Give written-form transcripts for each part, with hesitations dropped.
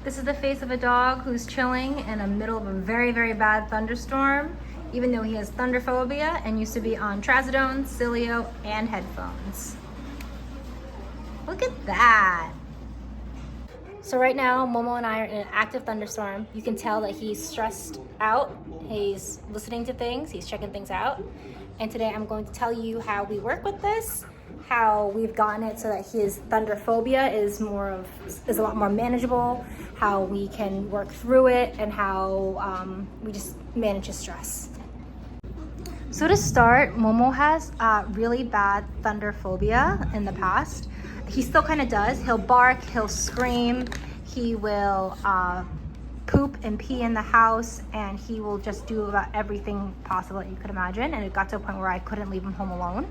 This is the face of a dog who's chilling in the middle of a very, very bad thunderstorm, even though he has thunder phobia and used to be on trazodone, Cilio, and headphones. Look at that. So right now, Momo and I are in an active thunderstorm. You can tell that he's stressed out. He's listening to things, he's checking things out. And today I'm going to tell you how we work with this, how we've gotten it so that his thunder phobia is a lot more manageable, how we can work through it, and how we just manage his stress. So to start, Momo has really bad thunder phobia in the past. He still kind of does. He'll bark, he'll scream, he will poop and pee in the house, and he will just do about everything possible that you could imagine. And it got to a point where I couldn't leave him home alone.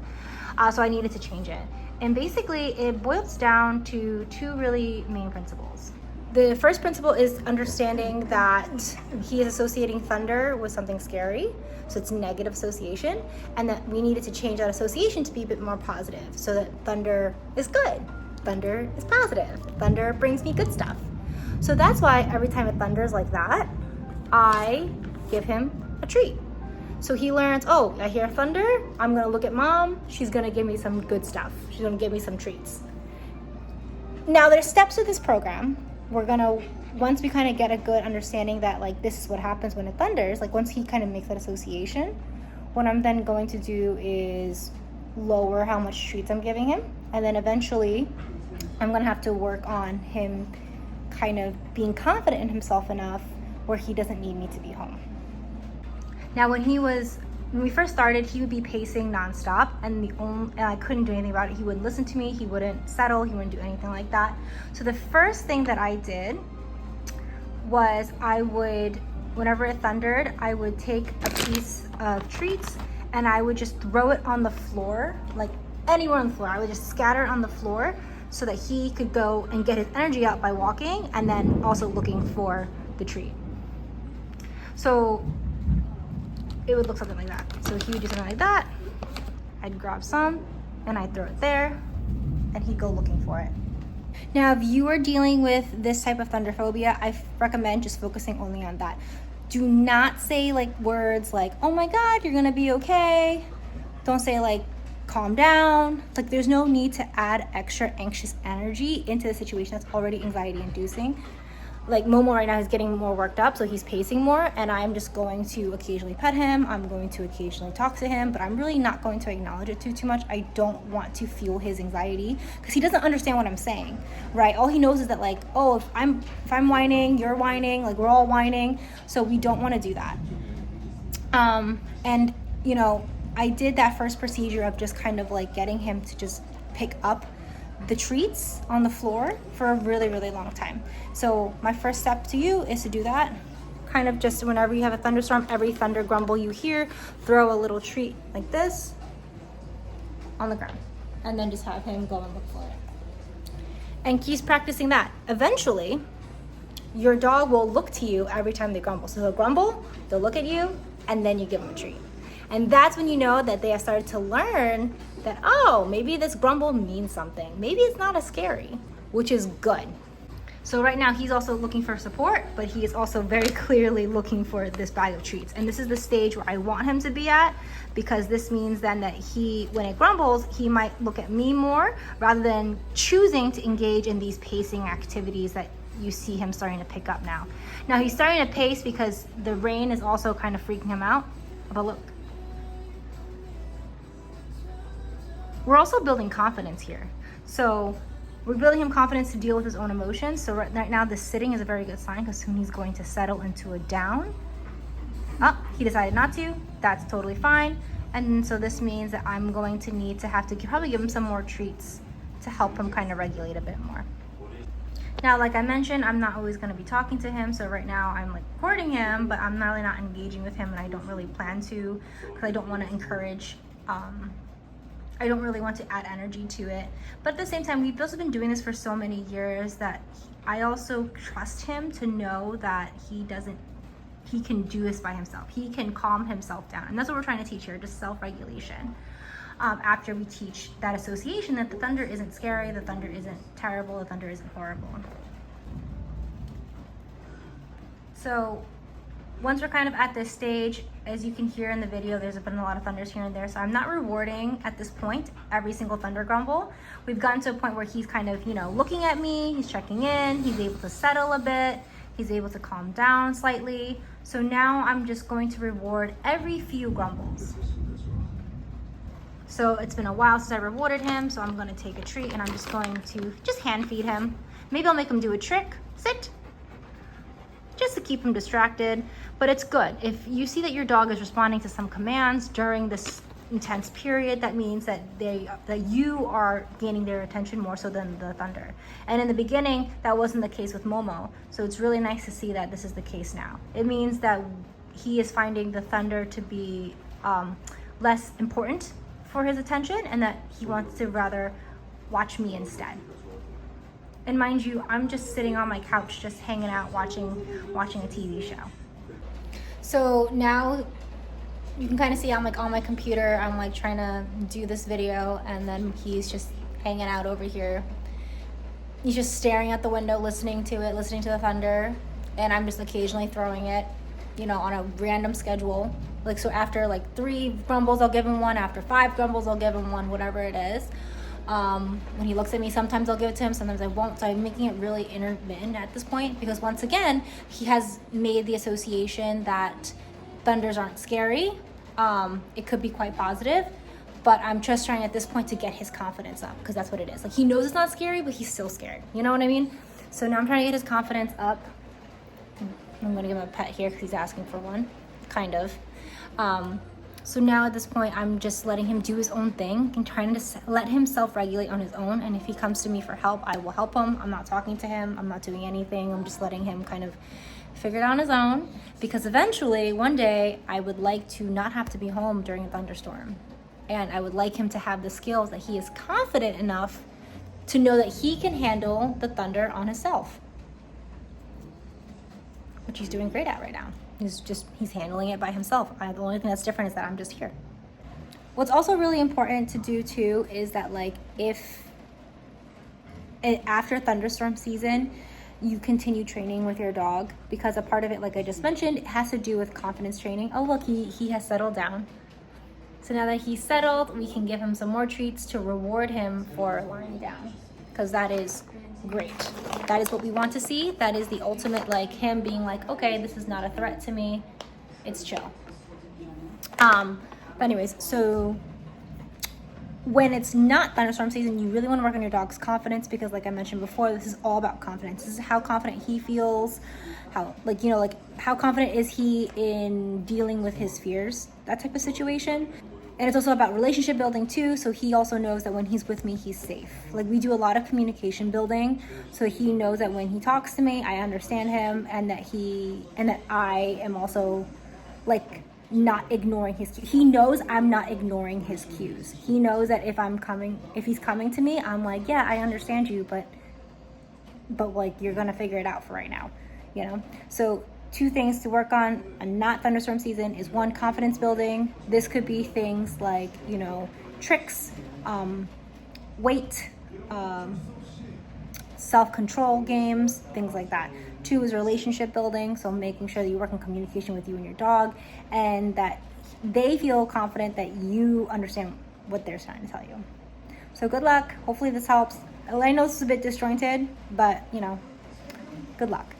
So I needed to change it. And basically it boils down to two really main principles. The first principle is understanding that he is associating thunder with something scary. So it's negative association, and that we needed to change that association to be a bit more positive so that thunder is good. Thunder is positive. Thunder brings me good stuff. So that's why every time it thunders like that, I give him a treat. So he learns, oh, I hear thunder, I'm gonna look at mom, she's gonna give me some good stuff. She's gonna give me some treats. Now there's steps to this program. Once we kind of get a good understanding that like this is what happens when it thunders, like once he kind of makes that association, what I'm then going to do is lower how much treats I'm giving him. And then eventually I'm gonna have to work on him kind of being confident in himself enough where he doesn't need me to be home. Now when we first started, he would be pacing nonstop, and I couldn't do anything about it. He wouldn't listen to me, he wouldn't settle, he wouldn't do anything like that. So the first thing that I did was whenever it thundered, I would take a piece of treats and I would just throw it on the floor, like anywhere on the floor. I would just scatter it on the floor so that he could go and get his energy out by walking and then also looking for the treat. So it would look something like that. So he would do something like that, I'd grab some and I'd throw it there and he'd go looking for it. Now, if you are dealing with this type of thunder phobia, I recommend just focusing only on that. Do not say like words like, oh my God, you're gonna be okay. Don't say like, calm down. Like there's no need to add extra anxious energy into the situation that's already anxiety inducing. Like Momo right now is getting more worked up, so he's pacing more, and I'm just going to occasionally pet him. I'm going to occasionally talk to him, but I'm really not going to acknowledge it too much. I don't want to fuel his anxiety because he doesn't understand what I'm saying, right? All he knows is that like, oh, if I'm whining, you're whining, like we're all whining, so we don't want to do that. And you know, I did that first procedure of just kind of like getting him to just pick up the treats on the floor for a really, really long time. So my first step to you is to do that. Kind of just whenever you have a thunderstorm, every thunder grumble you hear, throw a little treat like this on the ground, and then just have him go and look for it. And keep practicing that. Eventually, your dog will look to you every time they grumble. So they'll grumble, they'll look at you, and then you give them a treat. And that's when you know that they have started to learn that, oh, maybe this grumble means something. Maybe it's not as scary, which is good. So right now he's also looking for support, but he is also very clearly looking for this bag of treats. And this is the stage where I want him to be at, because this means then that when it grumbles, he might look at me more rather than choosing to engage in these pacing activities that you see him starting to pick up now. Now he's starting to pace because the rain is also kind of freaking him out, but look. We're also building confidence here. So we're building him confidence to deal with his own emotions. So right now the sitting is a very good sign because soon he's going to settle into a down. Oh, he decided not to. That's totally fine. And so this means that I'm going to need to have to probably give him some more treats to help him kind of regulate a bit more. Now, like I mentioned, I'm not always going to be talking to him. So right now I'm like recording him, but I'm really not engaging with him, and I don't really plan to because I don't want to encourage I don't really want to add energy to it. But at the same time, we've also been doing this for so many years that I also trust him to know that he can do this by himself. He can calm himself down. And that's what we're trying to teach here, just self-regulation. After we teach that association that the thunder isn't scary, the thunder isn't terrible, the thunder isn't horrible. So once we're kind of at this stage, as you can hear in the video, there's been a lot of thunders here and there. So I'm not rewarding at this point every single thunder grumble. We've gotten to a point where he's kind of, looking at me, he's checking in, he's able to settle a bit, he's able to calm down slightly. So now I'm just going to reward every few grumbles. So it's been a while since I rewarded him, so I'm gonna take a treat and I'm just going to hand feed him. Maybe I'll make him do a trick, sit, just to keep him distracted, but it's good. If you see that your dog is responding to some commands during this intense period, that means that you are gaining their attention more so than the thunder. And in the beginning, that wasn't the case with Momo, so it's really nice to see that this is the case now. It means that he is finding the thunder to be less important for his attention, and that he wants to rather watch me instead. And mind you, I'm just sitting on my couch, just hanging out, watching a TV show. So now you can kind of see I'm like on my computer, I'm like trying to do this video, and then he's just hanging out over here. He's just staring at the window, listening to the thunder, and I'm just occasionally throwing it, on a random schedule. Like, so after like 3 grumbles, I'll give him one. After 5 grumbles, I'll give him one, whatever it is. When he looks at me, sometimes I'll give it to him, sometimes I won't. So I'm making it really intermittent at this point, because once again, he has made the association that thunders aren't scary. It could be quite positive, but I'm just trying at this point to get his confidence up, because that's what it is. Like, he knows it's not scary, but he's still scared. You know what I mean? So now I'm trying to get his confidence up. I'm gonna give him a pet here because he's asking for one, kind of. So now at this point, I'm just letting him do his own thing and trying to let him self-regulate on his own. And if he comes to me for help, I will help him. I'm not talking to him. I'm not doing anything. I'm just letting him kind of figure it out on his own, because eventually, one day, I would like to not have to be home during a thunderstorm. And I would like him to have the skills that he is confident enough to know that he can handle the thunder on himself, which he's doing great at right now. He's handling it by himself. The only thing that's different is that I'm just here. What's also really important to do too is that, like, if after thunderstorm season, you continue training with your dog, because a part of it, like I just mentioned, it has to do with confidence training. Oh, look, he has settled down. So now that he's settled, we can give him some more treats to reward him for lying down, because that is great. That is what we want to see. That is the ultimate, like, him being like, okay, this is not a threat to me, it's chill. But anyways, so when it's not thunderstorm season, you really want to work on your dog's confidence, because like I mentioned before, this is all about confidence. This is how confident he feels, how confident is he in dealing with his fears, that type of situation. And it's also about relationship building too, so he also knows that when he's with me, he's safe. Like, we do a lot of communication building, so he knows that when he talks to me, I understand him, and that I am also, like, not ignoring his cues. He knows I'm not ignoring his cues. He knows that if he's coming to me, I'm like, yeah, I understand you, but like, you're gonna figure it out for right now, So 2 things to work on a not thunderstorm season is 1, confidence building. This could be things like, tricks, weight, self-control games, things like that. 2 is relationship building, so making sure that you work in communication with you and your dog, and that they feel confident that you understand what they're trying to tell you. So good luck. Hopefully this helps. I know this is a bit disjointed, but good luck.